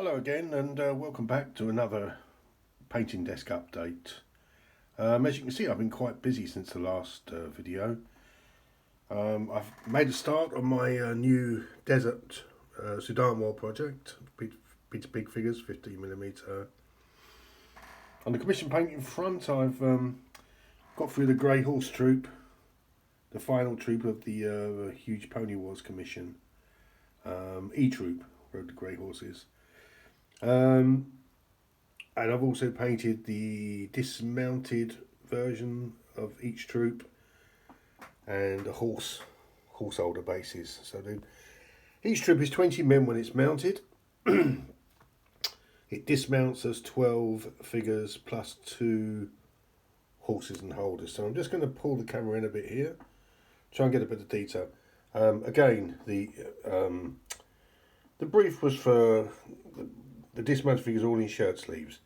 Hello again, and welcome back to another painting desk update. As you can see, I've been quite busy since the last video. I've made a start on my new desert Sudan wall project, Peter Pig figures, 15mm. On the commission paint in front, I've got through the Grey Horse troop, the final troop of the Huge Pony Wars commission. E-troop rode the Grey Horses. And I've also painted the dismounted version of each troop and the horse holder bases. So each troop is 20 men when it's mounted. It dismounts as 12 figures plus 2 horses and holders. So I'm just going to pull the camera in a bit here, try and get a bit of detail. Again, the brief was for the dismounted figures all in shirt sleeves,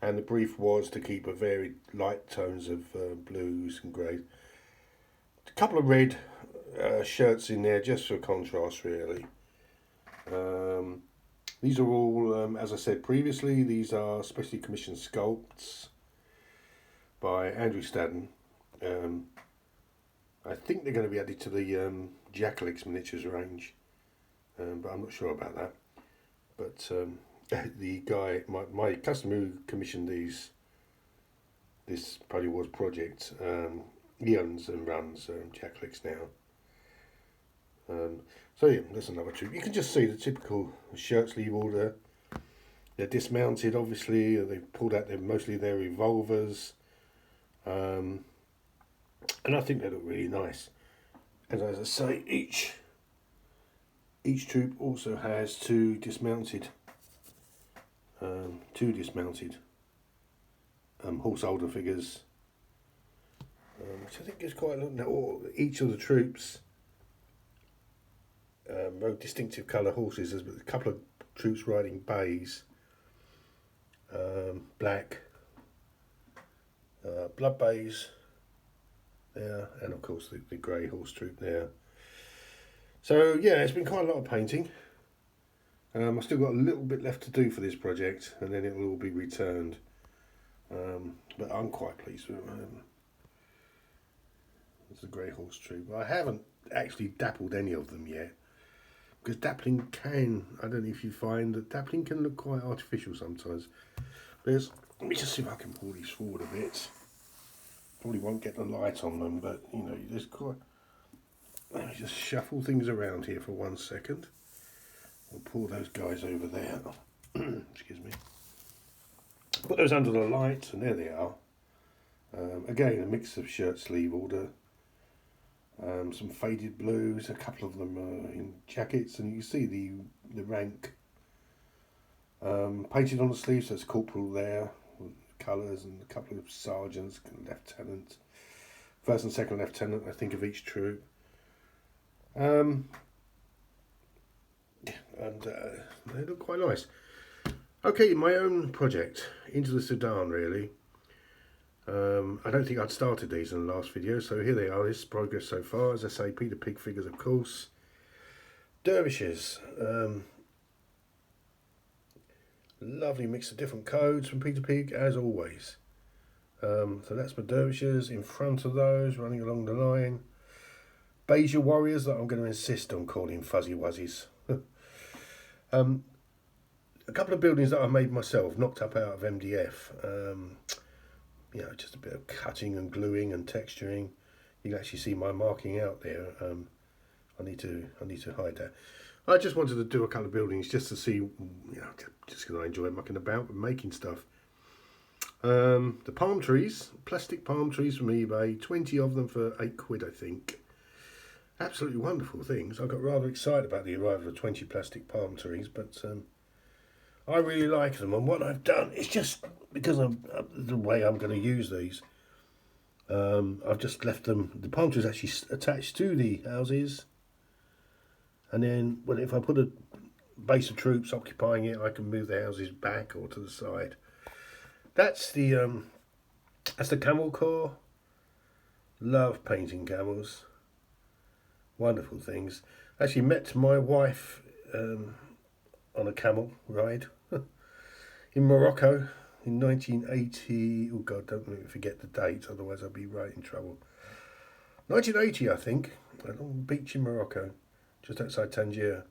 and the brief was to keep a varied light tones of blues and greys. A couple of red shirts in there just for contrast, really. These are all, as I said previously, these are specially commissioned sculpts by Andrew Staden. I think they're going to be added to the Jackalix miniatures range, but I'm not sure about that. But the guy, my customer who commissioned this Pony Wars project, he owns and runs Jackalix now. So yeah, that's another troop. You can just see the typical shirt sleeve order. They're dismounted, obviously. They've pulled out mostly their revolvers, and I think they look really nice. And as I say, each troop also has two dismounted horse holder figures, which I think is quite a lot. Now, each of the troops rode distinctive colour horses. There's a couple of troops riding bays, black, blood bays there, and of course the grey horse troop there. So yeah, it's been quite a lot of painting. I've still got a little bit left to do for this project, and then it will all be returned. But I'm quite pleased with it. It's the Grey Horse troop. I haven't actually dappled any of them yet, because dappling can, I don't know if you find that dappling can look quite artificial sometimes. Let me just see if I can pull these forward a bit. Probably won't get the light on them, but you know, there's quite. Let me just shuffle things around here for 1 second. We'll pull those guys over there. Excuse me. Put those under the light, and there they are. Again, a mix of shirt sleeve order. Some faded blues, a couple of them in jackets, and you can see the rank painted on the sleeves. So it's corporal there, with colours, and a couple of sergeants, lieutenant, first and second lieutenant, I think, of each troop. And they look quite nice. Okay, my own project, Into the Sudan, really. I don't think I'd started these in the last video, so here they are. This is progress so far. As I say, Peter Pig figures, of course. Dervishes. Lovely mix of different codes from Peter Pig, as always. So that's my dervishes. In front of those, running along the line, Beja warriors that I'm going to insist on calling Fuzzy Wuzzies. A couple of buildings that I made myself, knocked up out of MDF. You know, just a bit of cutting and gluing and texturing. You can actually see my marking out there. I need to hide that. I just wanted to do a couple of buildings just to see, you know, just because I enjoy mucking about and making stuff. The palm trees, plastic palm trees from eBay, 20 of them for £8, I think. Absolutely wonderful things. I got rather excited about the arrival of 20 plastic palm trees, but I really like them. And what I've done is, just because of the way I'm going to use these, I've just left them. The palm trees actually attached to the houses, and then if I put a base of troops occupying it, I can move the houses back or to the side. That's the camel corps. Love painting camels. Wonderful things. Actually met my wife on a camel ride in Morocco in 1980. Oh God, don't let me forget the date, otherwise I'll be right in trouble. 1980, I think, on a beach in Morocco, just outside Tangier.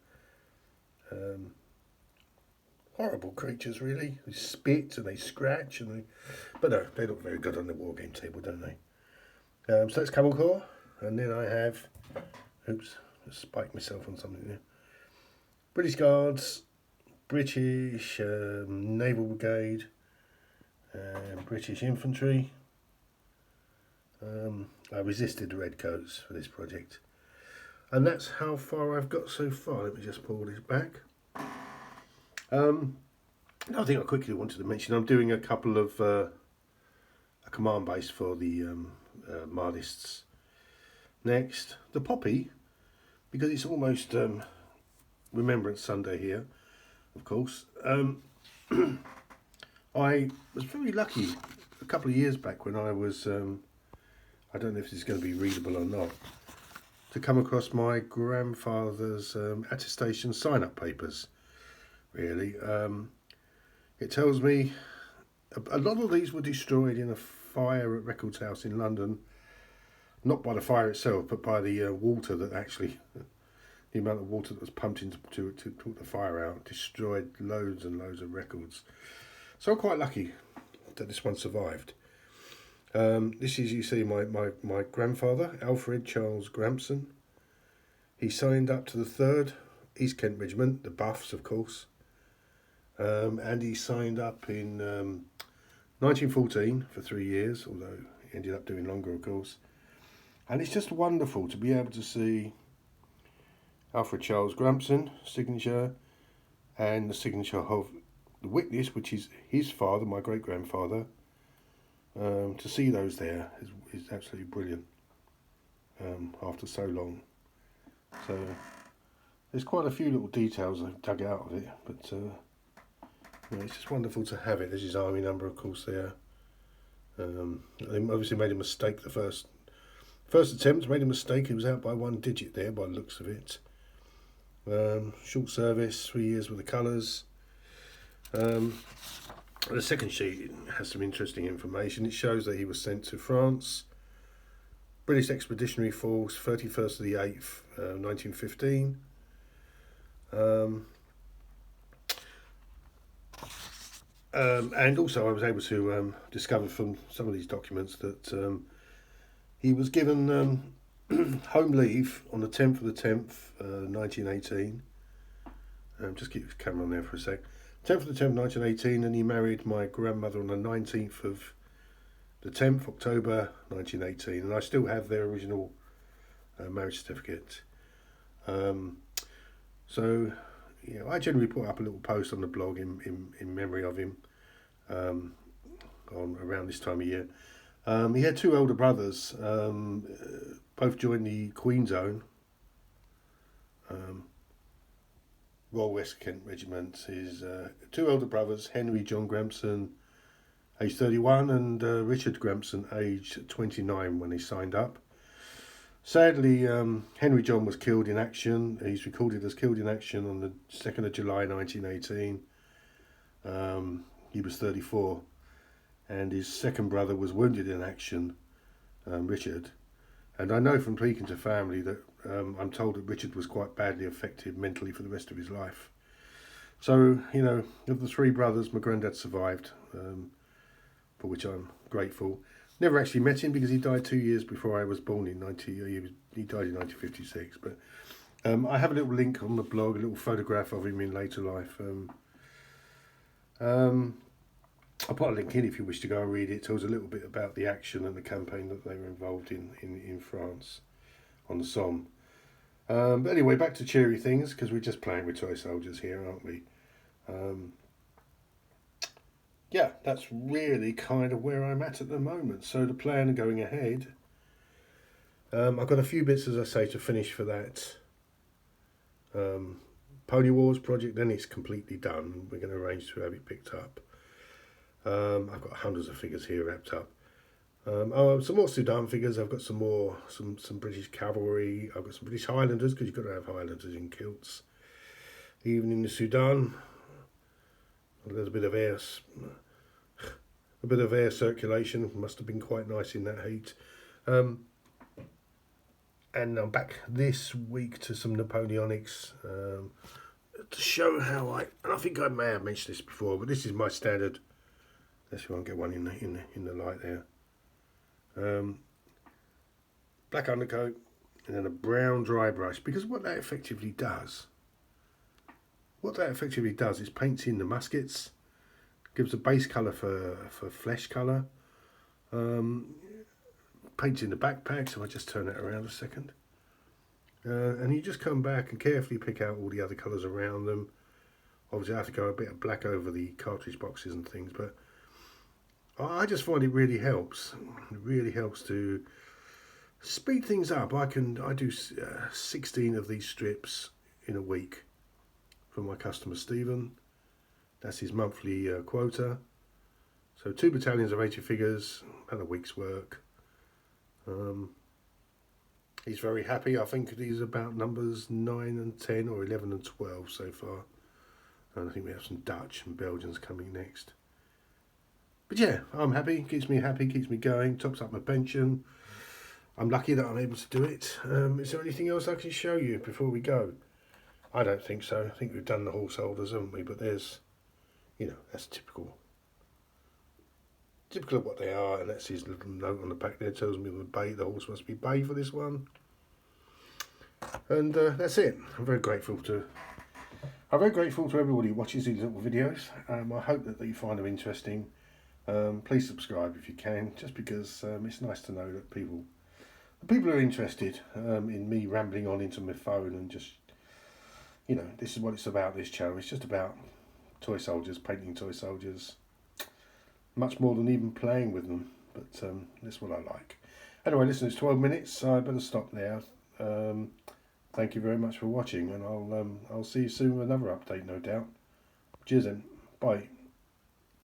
Um, Horrible creatures, really. They spit and they scratch, but no, they look very good on the war game table, don't they? So that's Camel Corps, and then I have, oops, I spiked myself on something there. British Guards, British Naval Brigade, British Infantry. I resisted the Redcoats for this project. And that's how far I've got so far. Let me just pull this back. Another thing I quickly wanted to mention, I'm doing a couple of a command base for the Mahdists. Next, the Poppy, because it's almost Remembrance Sunday here, of course. I was very lucky a couple of years back when I was, I don't know if this is going to be readable or not, to come across my grandfather's attestation sign-up papers, really. It tells me a lot of these were destroyed in a fire at Records House in London, not by the fire itself, but by the water that actually, the amount of water that was pumped into to put the fire out, destroyed loads and loads of records. So I'm quite lucky that this one survived. This is, you see, my grandfather, Alfred Charles Grampson. He signed up to the 3rd East Kent Regiment, the Buffs, of course. And he signed up in 1914 for 3 years, although he ended up doing longer, of course. And it's just wonderful to be able to see Alfred Charles Grampson signature and the signature of the witness, which is his father, my great-grandfather. To see those there is absolutely brilliant after so long. So there's quite a few little details I've dug out of it, but it's just wonderful to have it. There's his army number, of course, there. They obviously made a mistake the first attempt, made a mistake. He was out by 1 digit there, by the looks of it. Short service, 3 years with the colours. The second sheet has some interesting information. It shows that he was sent to France, British Expeditionary Force, 31st of the 8th, 1915. And also I was able to discover from some of these documents that he was given home leave on the 10th of the 10th, 1918. Just keep the camera on there for a sec. 10th of the 10th, 1918, and he married my grandmother on the 19th of the 10th, October 1918, and I still have their original marriage certificate. So, I generally put up a little post on the blog in memory of him on around this time of year. He had 2 older brothers, both joined the Queen's Own, Royal West Kent Regiment. His 2 older brothers, Henry John Grampson, aged 31, and Richard Grampson, aged 29 when he signed up. Sadly, Henry John was killed in action. He's recorded as killed in action on the 2nd of July 1918. He was 34, and his second brother was wounded in action, Richard. And I know from speaking to family that I'm told that Richard was quite badly affected mentally for the rest of his life. So, of the 3 brothers, my granddad survived, for which I'm grateful. Never actually met him because he died 2 years before I was born in he died in 1956. But I have a little link on the blog, a little photograph of him in later life. I'll put a link in if you wish to go and read it. It tells a little bit about the action and the campaign that they were involved in France on the Somme. But anyway, back to cheery things, because we're just playing with toy soldiers here, aren't we? Yeah, that's really kind of where I'm at the moment. So the plan going ahead, I've got a few bits, as I say, to finish for that Pony Wars project. Then it's completely done. We're going to arrange to have it picked up. I've got hundreds of figures here wrapped up. Some more Sudan figures. I've got some British cavalry. I've got some British Highlanders, because you've got to have Highlanders in kilts. Even in the Sudan, there's a bit of air circulation. Must have been quite nice in that heat. And I'm back this week to some Napoleonics to show how and I think I may have mentioned this before, but this is my standard. Let's won't get one in the light there. Black undercoat and then a brown dry brush, because what that effectively does is paints in the muskets, gives a base colour for flesh colour, paints in the backpack. So I just turn that around a second, and you just come back and carefully pick out all the other colours around them. Obviously I have to go a bit of black over the cartridge boxes and things, but I just find it really helps. It really helps to speed things up. I do 16 of these strips in a week for my customer Stephen. That's his monthly quota. So 2 battalions of 80 figures, about a week's work. He's very happy. I think these are about numbers 9 and 10 or 11 and 12 so far. And I think we have some Dutch and Belgians coming next. But yeah, I'm happy. Keeps me happy, keeps me going, tops up my pension. I'm lucky that I'm able to do it. Is there anything else I can show you before we go? I don't think so. I think we've done the horse holders, haven't we? But there's, that's typical of what they are, and that's his little note on the back there. Tells me the horse must be bay for this one. And that's it. I'm very grateful to everybody who watches these little videos. I hope that you find them interesting. Please subscribe if you can, just because it's nice to know that people are interested in me rambling on into my phone and just, this is what it's about, this channel. It's just about toy soldiers, painting toy soldiers, much more than even playing with them, but that's what I like. Anyway, listen, it's 12 minutes, so I better stop there. Thank you very much for watching, and I'll see you soon with another update, no doubt. Cheers then, bye.